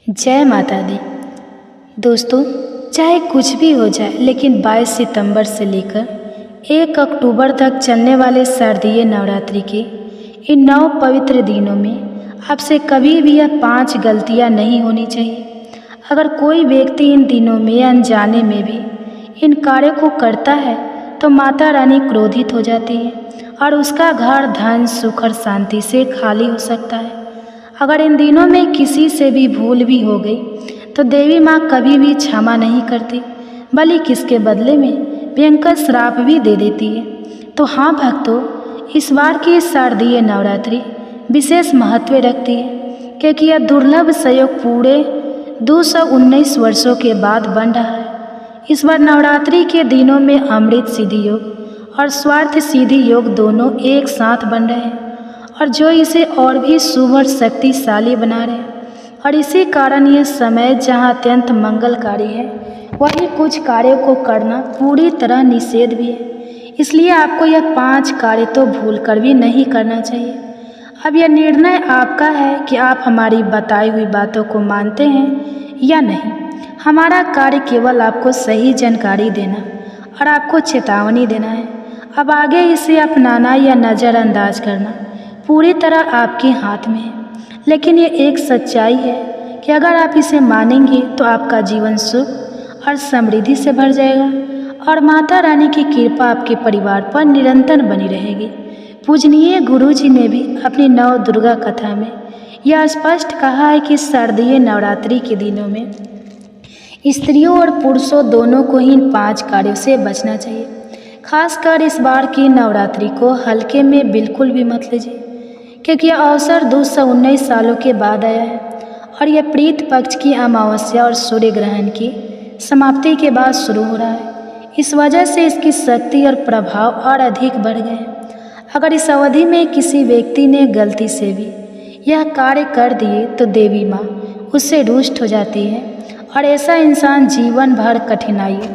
जय माता दी। दोस्तों, चाहे कुछ भी हो जाए, लेकिन 22 सितंबर से लेकर 1 अक्टूबर तक चलने वाले शारदीय नवरात्रि के इन 9 पवित्र दिनों में आपसे कभी भी यह 5 गलतियां नहीं होनी चाहिए। अगर कोई व्यक्ति इन दिनों में अनजाने में भी इन कार्यों को करता है तो माता रानी क्रोधित हो जाती है और उसका घर धन सुख और शांति से खाली हो सकता है। अगर इन दिनों में किसी से भी भूल भी हो गई तो देवी माँ कभी भी क्षमा नहीं करती, बल्कि इसके बदले में भयंकर श्राप भी दे देती है। तो हाँ भक्तों, इस बार की शारदीय नवरात्रि विशेष महत्व रखती है, क्योंकि यह दुर्लभ संयोग पूरे 219 वर्षों के बाद बन रहा है। इस बार नवरात्रि के दिनों में अमृत सिद्धि योग और स्वार्थ सिद्धि योग दोनों एक साथ बन रहे हैं, और जो इसे और भी शुभ और शक्तिशाली बना रहे हैं। और इसी कारण यह समय जहाँ अत्यंत मंगलकारी है, वहीं कुछ कार्यों को करना पूरी तरह निषेध भी है। इसलिए आपको यह 5 कार्य तो भूल कर भी नहीं करना चाहिए। अब यह निर्णय आपका है कि आप हमारी बताई हुई बातों को मानते हैं या नहीं। हमारा कार्य केवल आपको सही जानकारी देना और आपको चेतावनी देना है। अब आगे इसे अपनाना या नज़रअंदाज करना पूरी तरह आपके हाथ में है। लेकिन ये एक सच्चाई है कि अगर आप इसे मानेंगे तो आपका जीवन सुख और समृद्धि से भर जाएगा और माता रानी की कृपा आपके परिवार पर निरंतर बनी रहेगी। पूजनीय गुरु जी ने भी अपनी नव दुर्गा कथा में यह स्पष्ट कहा है कि शारदीय नवरात्रि के दिनों में स्त्रियों और पुरुषों दोनों को ही इन 5 कार्यों से बचना चाहिए। खासकर इस बार की नवरात्रि को हल्के में बिल्कुल भी मत लीजिए, क्योंकि यह अवसर 219 सालों के बाद आया है और यह प्रीत पक्ष की अमावस्या और सूर्य ग्रहण की समाप्ति के बाद शुरू हो रहा है। इस वजह से इसकी शक्ति और प्रभाव और अधिक बढ़ गए हैं। अगर इस अवधि में किसी व्यक्ति ने गलती से भी यह कार्य कर दिए तो देवी माँ उससे रुष्ट हो जाती है और ऐसा इंसान जीवन भर कठिनाइयों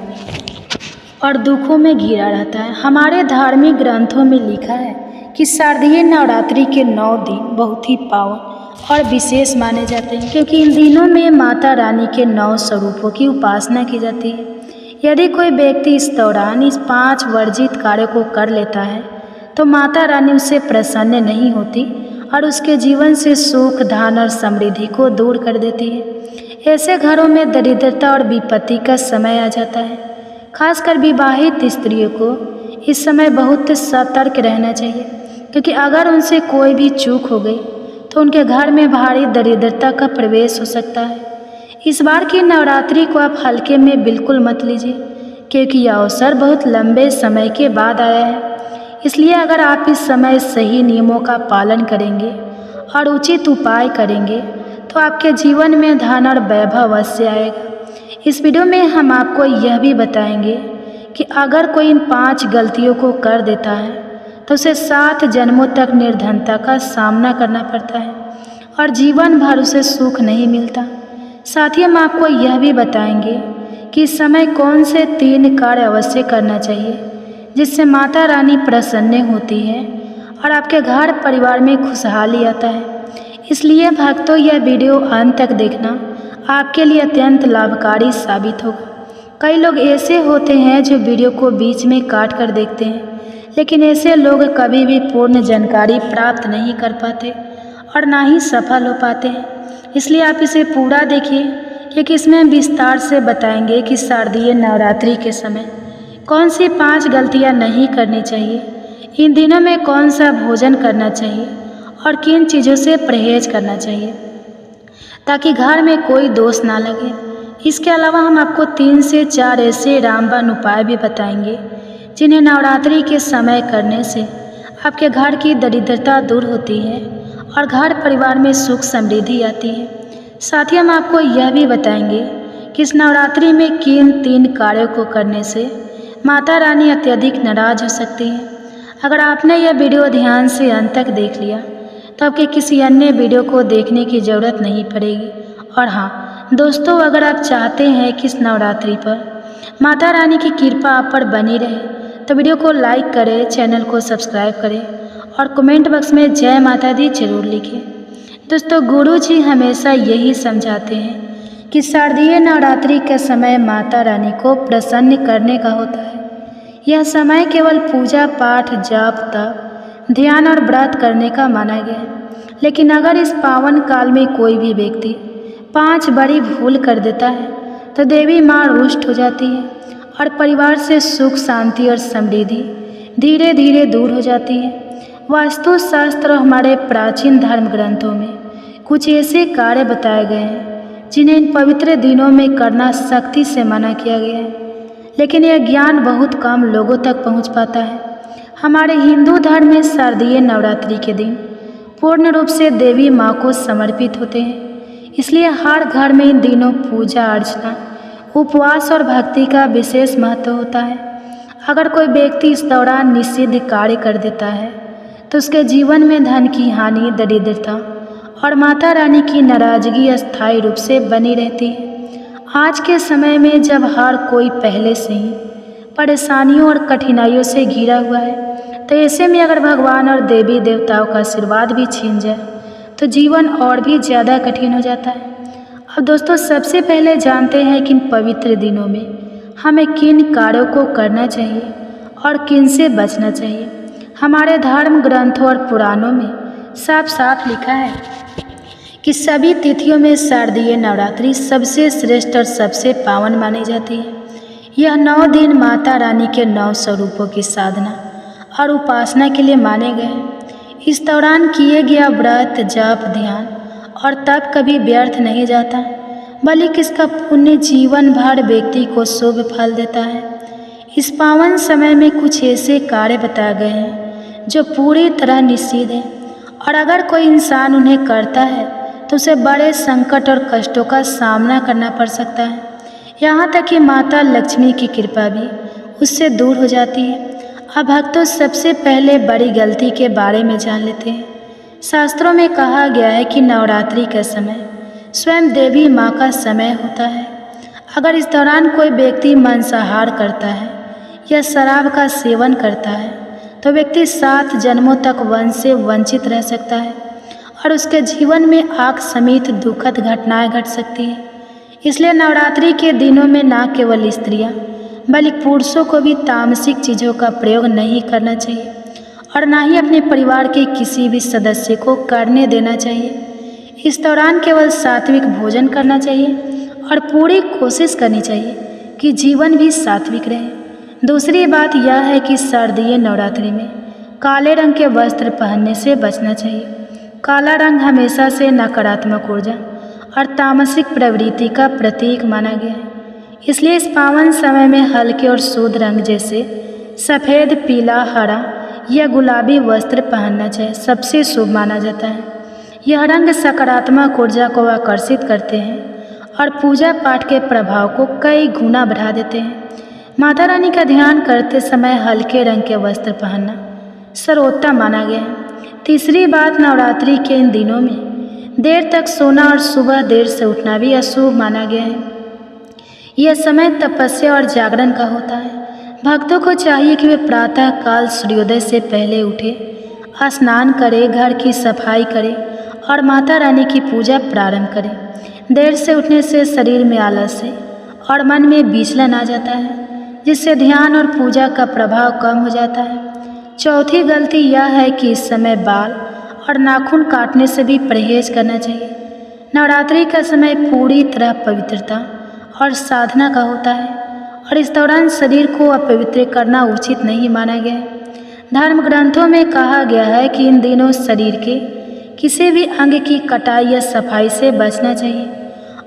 और दुखों में घिरा रहता है। हमारे धार्मिक ग्रंथों में लिखा है कि शारदीय नवरात्रि के 9 दिन बहुत ही पावन और विशेष माने जाते हैं, क्योंकि इन दिनों में माता रानी के 9 स्वरूपों की उपासना की जाती है। यदि कोई व्यक्ति इस दौरान इस 5 वर्जित कार्यों को कर लेता है तो माता रानी उससे प्रसन्न नहीं होती और उसके जीवन से सुख धन और समृद्धि को दूर कर देती है। ऐसे घरों में दरिद्रता और विपत्ति का समय आ जाता है। खासकर विवाहित स्त्रियों को इस समय बहुत सतर्क रहना चाहिए, क्योंकि अगर उनसे कोई भी चूक हो गई तो उनके घर में भारी दरिद्रता का प्रवेश हो सकता है। इस बार की नवरात्रि को आप हल्के में बिल्कुल मत लीजिए, क्योंकि यह अवसर बहुत लंबे समय के बाद आया है। इसलिए अगर आप इस समय सही नियमों का पालन करेंगे और उचित उपाय करेंगे तो आपके जीवन में धन और वैभव अवश्य आएगा। इस वीडियो में हम आपको यह भी बताएंगे कि अगर कोई इन 5 गलतियों को कर देता है तो उसे 7 जन्मों तक निर्धनता का सामना करना पड़ता है और जीवन भर उसे सुख नहीं मिलता। साथ ही हम आपको यह भी बताएंगे कि इस समय कौन से 3 कार्य अवश्य करना चाहिए जिससे माता रानी प्रसन्न होती है और आपके घर परिवार में खुशहाली आता है। इसलिए भक्तों, यह वीडियो अंत तक देखना आपके लिए अत्यंत लाभकारी साबित होगा। कई लोग ऐसे होते हैं जो वीडियो को बीच में काट कर देखते हैं, लेकिन ऐसे लोग कभी भी पूर्ण जानकारी प्राप्त नहीं कर पाते और ना ही सफल हो पाते हैं। इसलिए आप इसे पूरा देखिए, क्योंकि इसमें हम विस्तार से बताएंगे कि शारदीय नवरात्रि के समय कौन सी 5 गलतियां नहीं करनी चाहिए, इन दिनों में कौन सा भोजन करना चाहिए और किन चीज़ों से परहेज करना चाहिए ताकि घर में कोई दोष ना लगे। इसके अलावा हम आपको 3 से 4 ऐसे रामबाण उपाय भी बताएंगे जिन्हें नवरात्रि के समय करने से आपके घर की दरिद्रता दूर होती है और घर परिवार में सुख समृद्धि आती है। साथ ही हम आपको यह भी बताएंगे कि इस नवरात्रि में किन 3 कार्यों को करने से माता रानी अत्यधिक नाराज हो सकती है। अगर आपने यह वीडियो ध्यान से अंत तक देख लिया तो आपके किसी अन्य वीडियो को देखने की ज़रूरत नहीं पड़ेगी। और हाँ दोस्तों, अगर आप चाहते हैं कि इस नवरात्रि पर माता रानी की कृपा आप पर बनी रहे तो वीडियो को लाइक करें, चैनल को सब्सक्राइब करें और कमेंट बॉक्स में जय माता दी जरूर लिखें। दोस्तों, गुरु जी हमेशा यही समझाते हैं कि शारदीय नवरात्रि का समय माता रानी को प्रसन्न करने का होता है। यह समय केवल पूजा पाठ, जाप, तप, ध्यान और व्रत करने का माना गया है। लेकिन अगर इस पावन काल में कोई भी व्यक्ति 5 बड़ी भूल कर देता है तो देवी माँ रुष्ट हो जाती है और परिवार से सुख, शांति और समृद्धि धीरे धीरे दूर हो जाती है। वास्तु शास्त्र और हमारे प्राचीन धर्म ग्रंथों में कुछ ऐसे कार्य बताए गए हैं जिन्हें इन पवित्र दिनों में करना सख्ती से मना किया गया है, लेकिन यह ज्ञान बहुत कम लोगों तक पहुंच पाता है। हमारे हिंदू धर्म में शारदीय नवरात्रि के दिन पूर्ण रूप से देवी माँ को समर्पित होते हैं, इसलिए हर घर में इन दिनों पूजा अर्चना, उपवास और भक्ति का विशेष महत्व होता है। अगर कोई व्यक्ति इस दौरान निषिद्ध कार्य कर देता है तो उसके जीवन में धन की हानि, दरिद्रता और माता रानी की नाराजगी अस्थायी रूप से बनी रहती है। आज के समय में जब हर कोई पहले से ही परेशानियों और कठिनाइयों से घिरा हुआ है, तो ऐसे में अगर भगवान और देवी देवताओं का आशीर्वाद भी छीन जाए तो जीवन और भी ज़्यादा कठिन हो जाता है। अब दोस्तों, सबसे पहले जानते हैं कि इन पवित्र दिनों में हमें किन कार्यों को करना चाहिए और किन से बचना चाहिए। हमारे धर्म ग्रंथों और पुराणों में साफ साफ लिखा है कि सभी तिथियों में शारदीय नवरात्रि सबसे श्रेष्ठ और सबसे पावन मानी जाती है। यह 9 दिन माता रानी के 9 स्वरूपों की साधना और उपासना के लिए माने गए हैं। इस दौरान किए गया व्रत, जप, ध्यान और तप कभी व्यर्थ नहीं जाता, बल्कि इसका पुण्य जीवन भर व्यक्ति को शुभ फल देता है। इस पावन समय में कुछ ऐसे कार्य बताए गए हैं जो पूरी तरह निषिद्ध हैं, और अगर कोई इंसान उन्हें करता है तो उसे बड़े संकट और कष्टों का सामना करना पड़ सकता है। यहाँ तक कि माता लक्ष्मी की कृपा भी उससे दूर हो जाती है। अब भक्तों, सबसे पहले बड़ी गलती के बारे में जान लेते हैं। शास्त्रों में कहा गया है कि नवरात्रि का समय स्वयं देवी माँ का समय होता है। अगर इस दौरान कोई व्यक्ति मांसाहार करता है या शराब का सेवन करता है तो व्यक्ति 7 जन्मों तक वंश से वंचित रह सकता है और उसके जीवन में आग समेत दुखद घटनाएं घट सकती हैं। इसलिए नवरात्रि के दिनों में न केवल स्त्रियां बल्कि पुरुषों को भी तामसिक चीज़ों का प्रयोग नहीं करना चाहिए और ना ही अपने परिवार के किसी भी सदस्य को करने देना चाहिए। इस दौरान केवल सात्विक भोजन करना चाहिए और पूरी कोशिश करनी चाहिए कि जीवन भी सात्विक रहे। दूसरी बात यह है कि शारदीय नवरात्रि में काले रंग के वस्त्र पहनने से बचना चाहिए। काला रंग हमेशा से नकारात्मक ऊर्जा और तामसिक प्रवृत्ति का प्रतीक माना गया है। इसलिए इस पावन समय में हल्के और शुद्ध रंग जैसे सफ़ेद, पीला, हरा या गुलाबी वस्त्र पहनना चाहिए, सबसे शुभ माना जाता है। यह रंग सकारात्मक ऊर्जा को आकर्षित करते हैं और पूजा पाठ के प्रभाव को कई गुना बढ़ा देते हैं। माता रानी का ध्यान करते समय हल्के रंग के वस्त्र पहनना सर्वोत्तम माना गया है। तीसरी बात, नवरात्रि के इन दिनों में देर तक सोना और सुबह देर से उठना भी अशुभ माना गया है। यह समय तपस्या और जागरण का होता है। भक्तों को चाहिए कि वे प्रातः काल सूर्योदय से पहले उठे, स्नान करें, घर की सफाई करें और माता रानी की पूजा प्रारंभ करें। देर से उठने से शरीर में आलस है और मन में विचलन आ जाता है, जिससे ध्यान और पूजा का प्रभाव कम हो जाता है। चौथी गलती यह है कि इस समय बाल और नाखून काटने से भी परहेज करना चाहिए। नवरात्रि का समय पूरी तरह पवित्रता और साधना का होता है और इस दौरान शरीर को अपवित्र करना उचित नहीं माना गया है। धर्म ग्रंथों में कहा गया है कि इन दिनों शरीर के किसी भी अंग की कटाई या सफाई से बचना चाहिए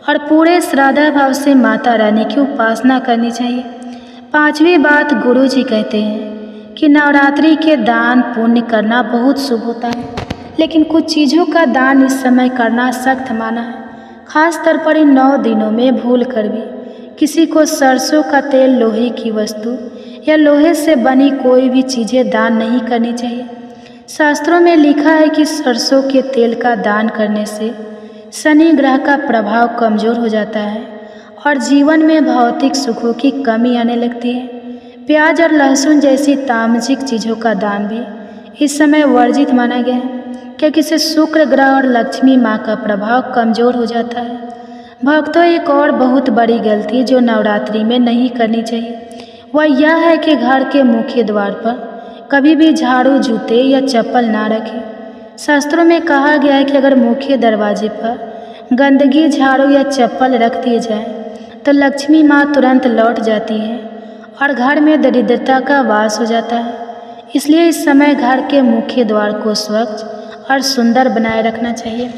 और पूरे श्रद्धा भाव से माता रानी की उपासना करनी चाहिए। पांचवी बात, गुरु जी कहते हैं कि नवरात्रि के दान पुण्य करना बहुत शुभ होता है, लेकिन कुछ चीज़ों का दान इस समय करना सख्त माना है। खास तौर पर इन 9 दिनों में भूल कर भी किसी को सरसों का तेल, लोहे की वस्तु या लोहे से बनी कोई भी चीज़ें दान नहीं करनी चाहिए। शास्त्रों में लिखा है कि सरसों के तेल का दान करने से शनि ग्रह का प्रभाव कमज़ोर हो जाता है और जीवन में भौतिक सुखों की कमी आने लगती है। प्याज और लहसुन जैसी तामसिक चीज़ों का दान भी इस समय वर्जित माना गया है, क्योंकि इससे शुक्र ग्रह और लक्ष्मी माँ का प्रभाव कमज़ोर हो जाता है। भक्तों, एक और बहुत बड़ी गलती जो नवरात्रि में नहीं करनी चाहिए वह यह है कि घर के मुख्य द्वार पर कभी भी झाड़ू, जूते या चप्पल ना रखें। शास्त्रों में कहा गया है कि अगर मुख्य दरवाजे पर गंदगी, झाड़ू या चप्पल रख दिए जाए तो लक्ष्मी माँ तुरंत लौट जाती है और घर में दरिद्रता का वास हो जाता है। इसलिए इस समय घर के मुख्य द्वार को स्वच्छ और सुंदर बनाए रखना चाहिए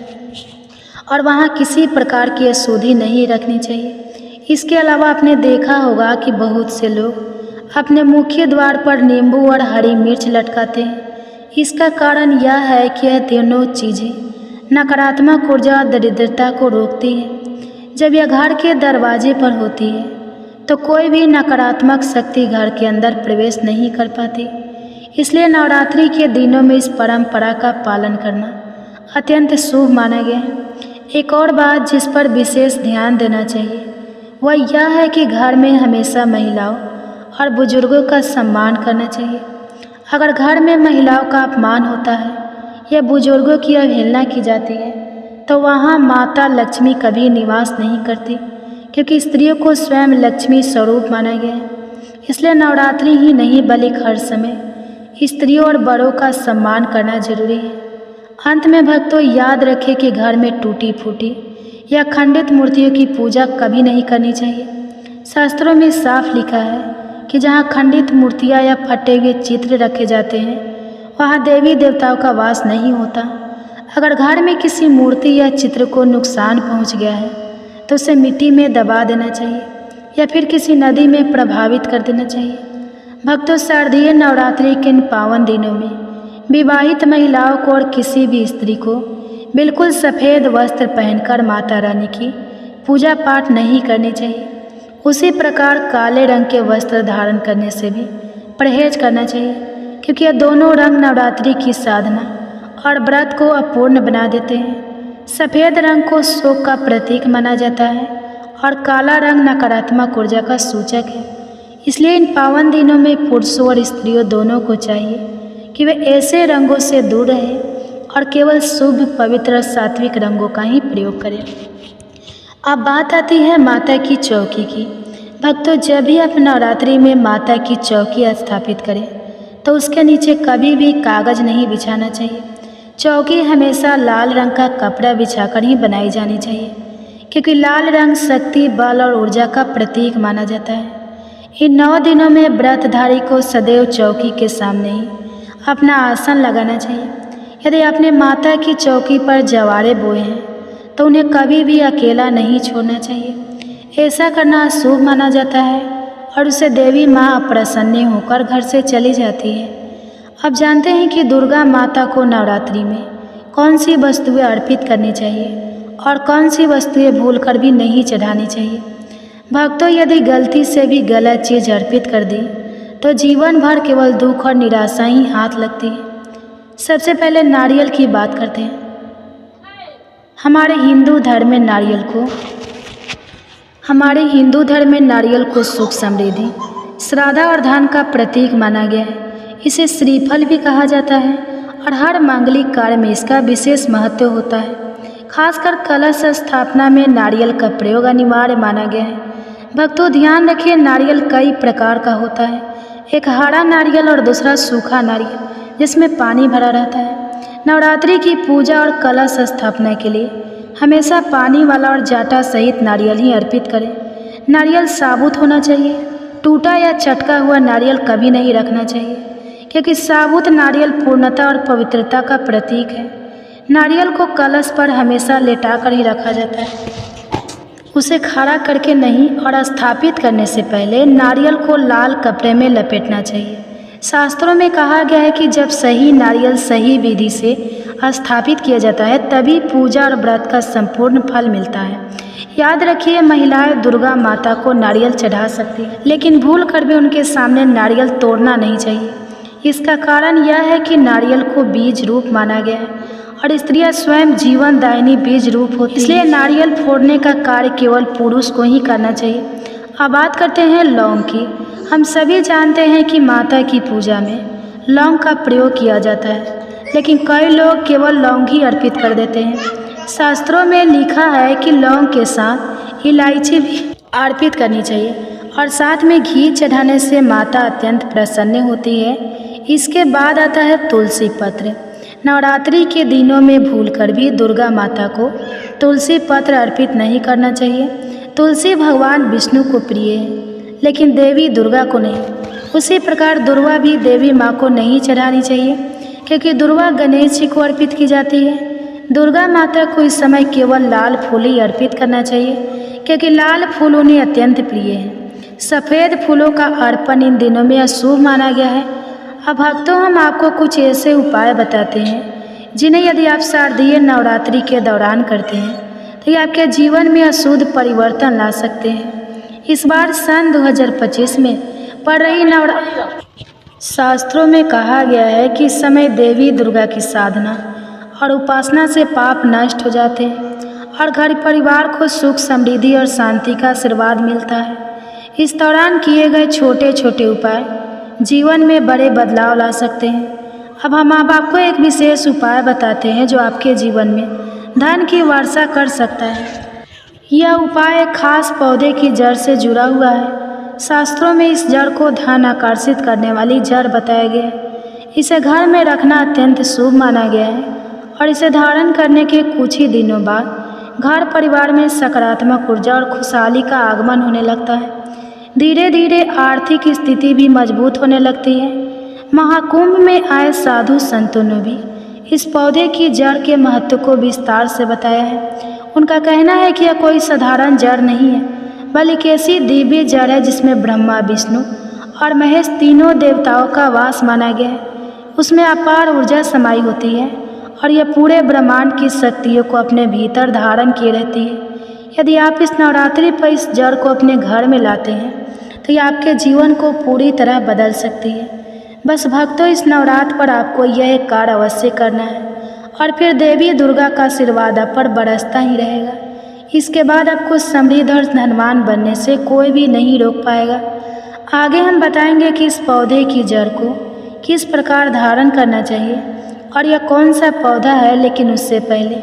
और वहाँ किसी प्रकार की अशुद्धि नहीं रखनी चाहिए। इसके अलावा आपने देखा होगा कि बहुत से लोग अपने मुख्य द्वार पर नींबू और हरी मिर्च लटकाते हैं। इसका कारण यह है कि यह तीनों चीज़ें नकारात्मक ऊर्जा और दरिद्रता को रोकती है। जब यह घर के दरवाजे पर होती है तो कोई भी नकारात्मक शक्ति घर के अंदर प्रवेश नहीं कर पाती। इसलिए नवरात्रि के दिनों में इस परंपरा का पालन करना अत्यंत शुभ माना गया है। एक और बात जिस पर विशेष ध्यान देना चाहिए वह यह है कि घर में हमेशा महिलाओं और बुजुर्गों का सम्मान करना चाहिए। अगर घर में महिलाओं का अपमान होता है या बुजुर्गों की अवहेलना की जाती है तो वहाँ माता लक्ष्मी कभी निवास नहीं करती, क्योंकि स्त्रियों को स्वयं लक्ष्मी स्वरूप माना गया है। इसलिए नवरात्रि ही नहीं बल्कि हर समय स्त्रियों और बड़ों का सम्मान करना जरूरी है। अंत में भक्तों, याद रखें कि घर में टूटी फूटी या खंडित मूर्तियों की पूजा कभी नहीं करनी चाहिए। शास्त्रों में साफ लिखा है कि जहाँ खंडित मूर्तियाँ या फटे हुए चित्र रखे जाते हैं वहाँ देवी देवताओं का वास नहीं होता। अगर घर में किसी मूर्ति या चित्र को नुकसान पहुँच गया है तो उसे मिट्टी में दबा देना चाहिए या फिर किसी नदी में प्रभावित कर देना चाहिए। भक्तों, शारदीय नवरात्रि के इन पावन दिनों में विवाहित महिलाओं को और किसी भी स्त्री को बिल्कुल सफ़ेद वस्त्र पहनकर माता रानी की पूजा पाठ नहीं करनी चाहिए। उसी प्रकार काले रंग के वस्त्र धारण करने से भी परहेज करना चाहिए, क्योंकि यह दोनों रंग नवरात्रि की साधना और व्रत को अपूर्ण बना देते हैं। सफ़ेद रंग को शोक का प्रतीक माना जाता है और काला रंग नकारात्मक ऊर्जा का सूचक है। इसलिए इन पावन दिनों में पुरुषों और स्त्रियों दोनों को चाहिए कि वे ऐसे रंगों से दूर रहें और केवल शुभ, पवित्र और सात्विक रंगों का ही प्रयोग करें। अब बात आती है माता की चौकी की। भक्तों, जब भी आप नवरात्रि में माता की चौकी स्थापित करें तो उसके नीचे कभी भी कागज नहीं बिछाना चाहिए। चौकी हमेशा लाल रंग का कपड़ा बिछाकर ही बनाई जानी चाहिए, क्योंकि लाल रंग शक्ति, बल और ऊर्जा का प्रतीक माना जाता है। इन 9 दिनों में व्रतधारी को सदैव चौकी के सामने ही अपना आसन लगाना चाहिए। यदि आपने माता की चौकी पर जवारे बोए हैं तो उन्हें कभी भी अकेला नहीं छोड़ना चाहिए। ऐसा करना शुभ माना जाता है और उससे देवी माँ प्रसन्न होकर घर से चली जाती है। अब जानते हैं कि दुर्गा माता को नवरात्रि में कौन सी वस्तुएं अर्पित करनी चाहिए और कौन सी वस्तुएं भूलकर भी नहीं चढ़ानी चाहिए। भक्तों, यदि गलती से भी गलत चीज़ अर्पित कर दी तो जीवन भर केवल दुख और निराशा ही हाथ लगती है। सबसे पहले नारियल की बात करते हैं। हमारे हिंदू धर्म में नारियल को सुख, समृद्धि, श्रद्धा और धन का प्रतीक माना गया है। इसे श्रीफल भी कहा जाता है और हर मांगलिक कार्य में इसका विशेष महत्व होता है। खासकर कलश स्थापना में नारियल का प्रयोग अनिवार्य माना गया है। भक्तों, ध्यान रखिए, नारियल कई प्रकार का होता है। एक हरा नारियल और दूसरा सूखा नारियल जिसमें पानी भरा रहता है। नवरात्रि की पूजा और कलश स्थापना के लिए हमेशा पानी वाला और जाटा सहित नारियल ही अर्पित करें। नारियल साबुत होना चाहिए। टूटा या चटका हुआ नारियल कभी नहीं रखना चाहिए, क्योंकि साबुत नारियल पूर्णता और पवित्रता का प्रतीक है। नारियल को कलश पर हमेशा लेटा कर ही रखा जाता है, उसे खड़ा करके नहीं। और स्थापित करने से पहले नारियल को लाल कपड़े में लपेटना चाहिए। शास्त्रों में कहा गया है कि जब सही नारियल सही विधि से स्थापित किया जाता है तभी पूजा और व्रत का संपूर्ण फल मिलता है। याद रखिए, महिलाएं दुर्गा माता को नारियल चढ़ा सकती हैं, लेकिन भूल कर भी उनके सामने नारियल तोड़ना नहीं चाहिए। इसका कारण यह है कि नारियल को बीज रूप माना गया है और स्त्रियां स्वयं जीवन दायिनी बीज रूप होती है। इसलिए नारियल फोड़ने का कार्य केवल पुरुष को ही करना चाहिए। अब बात करते हैं लौंग की। हम सभी जानते हैं कि माता की पूजा में लौंग का प्रयोग किया जाता है, लेकिन कई लोग केवल लौंग ही अर्पित कर देते हैं। शास्त्रों में लिखा है कि लौंग के साथ इलायची भी अर्पित करनी चाहिए और साथ में घी चढ़ाने से माता अत्यंत प्रसन्न होती है। इसके बाद आता है तुलसी पत्र। नवरात्रि के दिनों में भूलकर भी दुर्गा माता को तुलसी पत्र अर्पित नहीं करना चाहिए। तुलसी भगवान विष्णु को प्रिय है, लेकिन देवी दुर्गा को नहीं। उसी प्रकार दुर्वा भी देवी माँ को नहीं चढ़ानी चाहिए, क्योंकि दुर्वा गणेश जी को अर्पित की जाती है। दुर्गा माता को इस समय केवल लाल फूल ही अर्पित करना चाहिए, क्योंकि लाल फूल उन्हें अत्यंत प्रिय है। सफ़ेद फूलों का अर्पण इन दिनों में अशुभ माना गया है। अब भक्तों, हम आपको कुछ ऐसे उपाय बताते हैं जिन्हें यदि आप शारदीय नवरात्रि के दौरान करते हैं तो ये आपके जीवन में अशुद्ध परिवर्तन ला सकते हैं। इस बार सन 2025 में पड़ रही नवरात्रि, शास्त्रों में कहा गया है कि इस समय देवी दुर्गा की साधना और उपासना से पाप नष्ट हो जाते हैं और घर परिवार को सुख, समृद्धि और शांति का आशीर्वाद मिलता है। इस दौरान किए गए छोटे छोटे उपाय जीवन में बड़े बदलाव ला सकते हैं। अब हम आपको एक विशेष उपाय बताते हैं जो आपके जीवन में धन की वर्षा कर सकता है। यह उपाय एक खास पौधे की जड़ से जुड़ा हुआ है। शास्त्रों में इस जड़ को धन आकर्षित करने वाली जड़ बताया गया है। इसे घर में रखना अत्यंत शुभ माना गया है और इसे धारण करने के कुछ ही दिनों बाद घर परिवार में सकारात्मक ऊर्जा और खुशहाली का आगमन होने लगता है। धीरे धीरे आर्थिक स्थिति भी मजबूत होने लगती है। महाकुंभ में आए साधु संतों ने भी इस पौधे की जड़ के महत्व को विस्तार से बताया है। उनका कहना है कि यह कोई साधारण जड़ नहीं है, बल्कि ऐसी दिव्य जड़ है जिसमें ब्रह्मा, विष्णु और महेश तीनों देवताओं का वास माना गया है। उसमें अपार ऊर्जा समाई होती है और यह पूरे ब्रह्मांड की शक्तियों को अपने भीतर धारण किए रहती है। यदि आप इस नवरात्रि पर इस जड़ को अपने घर में लाते हैं तो यह आपके जीवन को पूरी तरह बदल सकती है। बस भक्तों, इस नवरात्र पर आपको यह कार्य अवश्य करना है और फिर देवी दुर्गा का आशीर्वाद आप पर बरसता ही रहेगा। इसके बाद आपको समृद्ध और धनवान बनने से कोई भी नहीं रोक पाएगा। आगे हम बताएंगे कि इस पौधे की जड़ को किस प्रकार धारण करना चाहिए और यह कौन सा पौधा है। लेकिन उससे पहले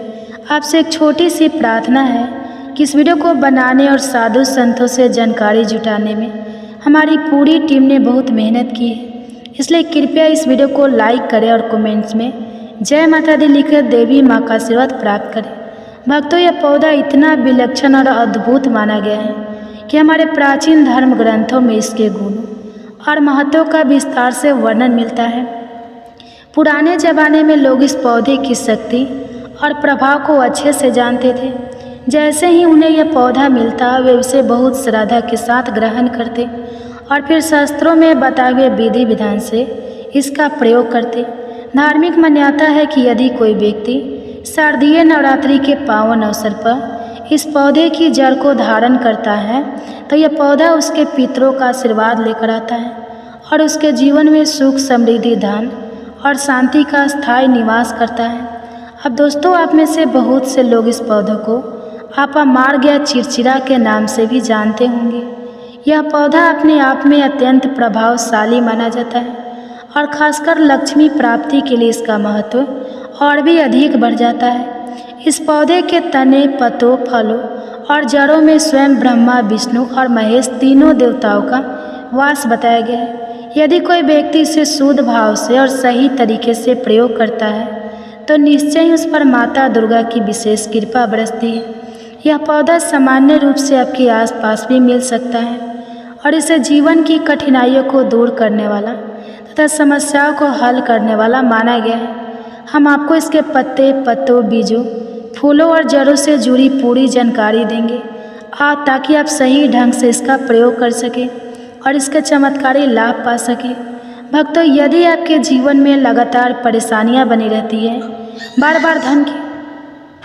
आपसे एक छोटी सी प्रार्थना है कि इस वीडियो को बनाने और साधु संतों से जानकारी जुटाने में हमारी पूरी टीम ने बहुत मेहनत की है। इसलिए कृपया इस वीडियो को लाइक करें और कमेंट्स में जय माता दी लिखकर देवी माँ का आशीर्वाद प्राप्त करें। भक्तों, यह पौधा इतना विलक्षण और अद्भुत माना गया है कि हमारे प्राचीन धर्म ग्रंथों में इसके गुणों और महत्व का विस्तार से वर्णन मिलता है। पुराने ज़माने में लोग इस पौधे की शक्ति और प्रभाव को अच्छे से जानते थे। जैसे ही उन्हें यह पौधा मिलता, वे उसे बहुत श्रद्धा के साथ ग्रहण करते और फिर शास्त्रों में बताए हुए विधि विधान से इसका प्रयोग करते। धार्मिक मान्यता है कि यदि कोई व्यक्ति शारदीय नवरात्रि के पावन अवसर पर इस पौधे की जड़ को धारण करता है तो यह पौधा उसके पितरों का आशीर्वाद लेकर आता है और उसके जीवन में सुख, समृद्धि, धन और शांति का स्थायी निवास करता है। अब दोस्तों, आप में से बहुत से लोग इस पौधे को अपामार्ग या चिरचिरा के नाम से भी जानते होंगे। यह पौधा अपने आप में अत्यंत प्रभावशाली माना जाता है और खासकर लक्ष्मी प्राप्ति के लिए इसका महत्व और भी अधिक बढ़ जाता है। इस पौधे के तने, पत्तों, फलों और जड़ों में स्वयं ब्रह्मा, विष्णु और महेश तीनों देवताओं का वास बताया गया है। यदि कोई व्यक्ति इसे शुद्ध भाव से और सही तरीके से प्रयोग करता है तो निश्चय ही उस पर माता दुर्गा की विशेष कृपा बरसती है। यह पौधा सामान्य रूप से आपके आसपास भी मिल सकता है और इसे जीवन की कठिनाइयों को दूर करने वाला तथा समस्याओं को हल करने वाला माना गया है। हम आपको इसके पत्ते, पत्तों, बीजों, फूलों और जड़ों से जुड़ी पूरी जानकारी देंगे ताकि आप सही ढंग से इसका प्रयोग कर सकें और इसके चमत्कारी लाभ पा सकें। भक्तों, यदि आपके जीवन में लगातार परेशानियां बनी रहती हैं, बार बार धन की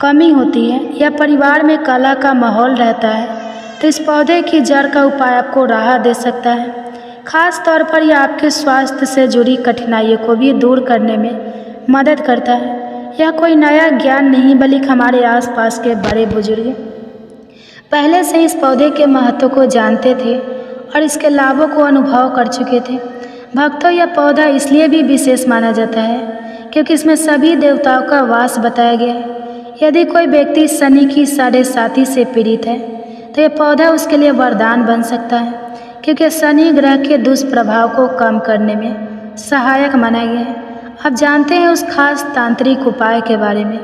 कमी होती है या परिवार में कलह का माहौल रहता है तो इस पौधे की जड़ का उपाय आपको राहत दे सकता है। खास तौर पर यह आपके स्वास्थ्य से जुड़ी कठिनाइयों को भी दूर करने में मदद करता है। यह कोई नया ज्ञान नहीं, बल्कि हमारे आसपास के बड़े बुजुर्ग पहले से इस पौधे के महत्व को जानते थे और इसके लाभों को अनुभव कर चुके थे। भक्तों, यह पौधा इसलिए भी विशेष माना जाता है क्योंकि इसमें सभी देवताओं का वास बताया गया है। यदि कोई व्यक्ति शनि की 7.5 से पीड़ित है तो यह पौधा उसके लिए वरदान बन सकता है, क्योंकि शनि ग्रह के दुष्प्रभाव को कम करने में सहायक माना गया है। अब जानते हैं उस खास तांत्रिक उपाय के बारे में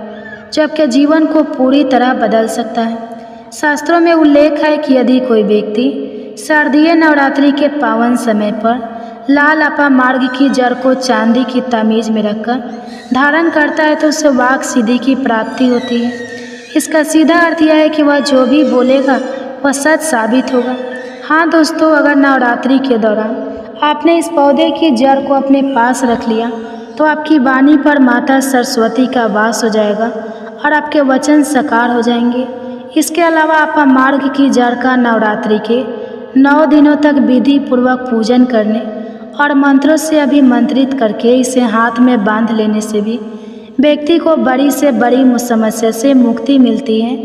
जो आपके जीवन को पूरी तरह बदल सकता है। शास्त्रों में उल्लेख है कि यदि कोई व्यक्ति शारदीय नवरात्रि के पावन समय पर लाल अपामार्ग की जड़ को चांदी की तमीज में रखकर धारण करता है तो उसे वाक सिद्धि की प्राप्ति होती है। इसका सीधा अर्थ यह है कि वह जो भी बोलेगा वह सच साबित होगा। हाँ दोस्तों, अगर नवरात्रि के दौरान आपने इस पौधे की जड़ को अपने पास रख लिया तो आपकी वाणी पर माता सरस्वती का वास हो जाएगा और आपके वचन साकार हो जाएंगे। इसके अलावा अपामार्ग की जड़ का नवरात्रि के 9 दिनों तक विधि पूर्वक पूजन करने और मंत्रों से अभिमंत्रित करके इसे हाथ में बांध लेने से भी व्यक्ति को बड़ी से बड़ी समस्या से मुक्ति मिलती है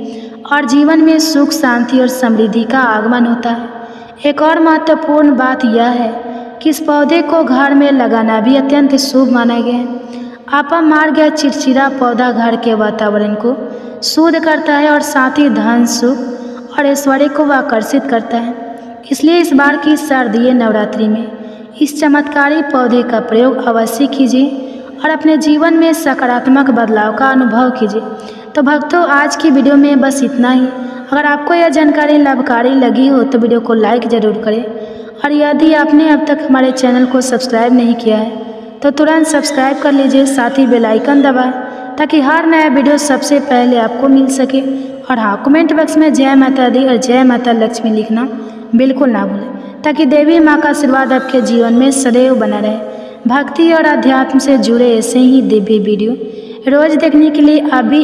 और जीवन में सुख, शांति और समृद्धि का आगमन होता है। एक और महत्वपूर्ण बात यह है कि इस पौधे को घर में लगाना भी अत्यंत शुभ माना गया है। अपामार्ग या चिड़चिड़ा पौधा घर के वातावरण को शुद्ध करता है और साथ ही धन, सुख और ऐश्वर्य को आकर्षित करता है। इसलिए इस बार की शारदीय नवरात्रि में इस चमत्कारी पौधे का प्रयोग अवश्य कीजिए और अपने जीवन में सकारात्मक बदलाव का अनुभव कीजिए। तो भक्तों, आज की वीडियो में बस इतना ही। अगर आपको यह जानकारी लाभकारी लगी हो तो वीडियो को लाइक ज़रूर करें और यदि आपने अब तक हमारे चैनल को सब्सक्राइब नहीं किया है तो तुरंत सब्सक्राइब कर लीजिए, साथ ही बेल आइकन दबाएं ताकि हर नया वीडियो सबसे पहले आपको मिल सके। और हाँ, कमेंट बॉक्स में जय माता दी और जय माता लक्ष्मी लिखना बिल्कुल ना भूलें ताकि देवी माँ का आशीर्वाद आपके जीवन में सदैव बना रहे। भक्ति और अध्यात्म से जुड़े ऐसे ही दिव्य वीडियो रोज़ देखने के लिए अभी